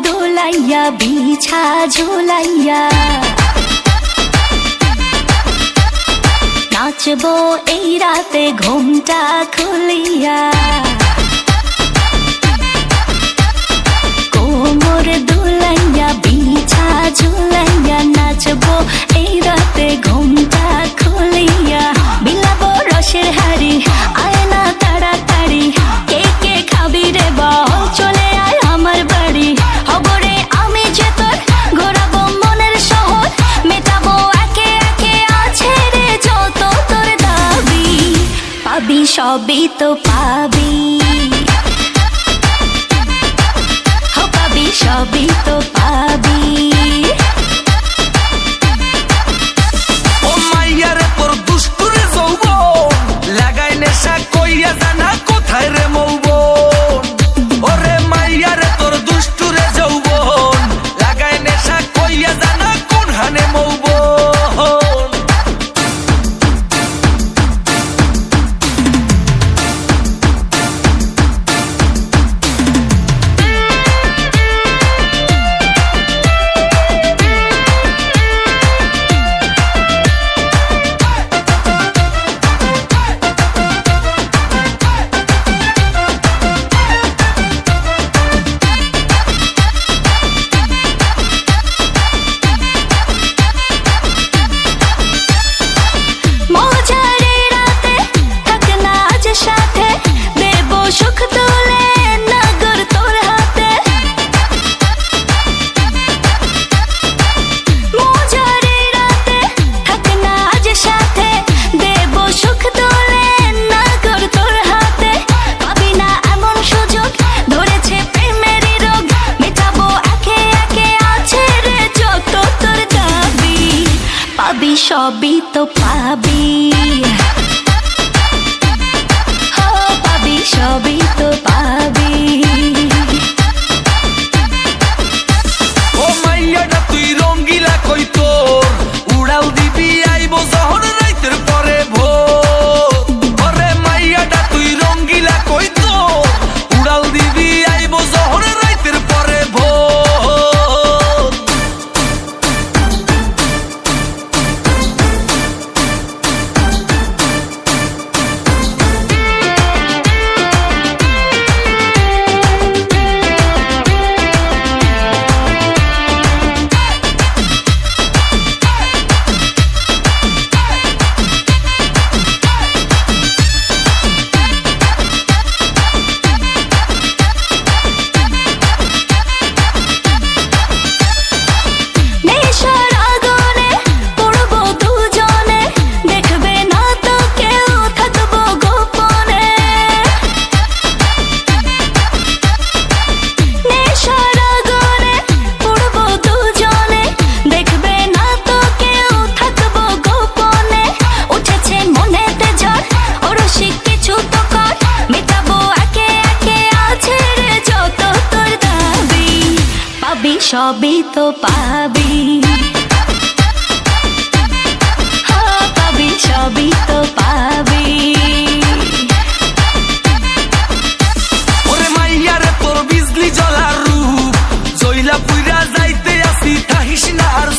দোলাইয়া বিছা ঝুলাইয়া নাচবো এই রাতে ঘুমটা খুলিয়া কোমর দোলাইয়া বিছা ঝুলাইয়া নাচবো এই রাতে ঘুমটা খুলিয়া বিলাবো রসের হাড়ি আয় না তাড়াতাড়ি কে কে খাবি রে বল চলে আয় আমার বাড়ি হবরে আমি যে তোর ঘোরাবো মনের শহর মেটাবো একে একে আছে রে যত তোর দাবি পাবি সবই তো পাবি পাবি সবই তো পাবি ও মাইয়ারে তোর দুষ্টুরে যৌবন লাগাই নেশা কইয়া জানা কোথায় রে মৌবন ওরে মাইয়ারে তোর দুষ্টুরে যৌবন লাগাই নেশা কইয়া জানা কোন হানে মৌবন সবই তো পাবি পাবি সবই তো পাবি ও মাইয়াটা তুই রঙ্গিলা কই তোর উড়াল দিবি আইবো যখন রাইতের পরে ভোর ওরে মাইয়াটা তুই রঙ্গিলা কই তোর উড়াল দিবি আইবো যখন রাইতের পরে ভোর সবই তো পাবি পাবি সবই তো পাবি ওরে মাইয়ারে তোর বিজলি জ্বলার রূপ জইলা পুইরা যাইতে আসি থাকিস না আর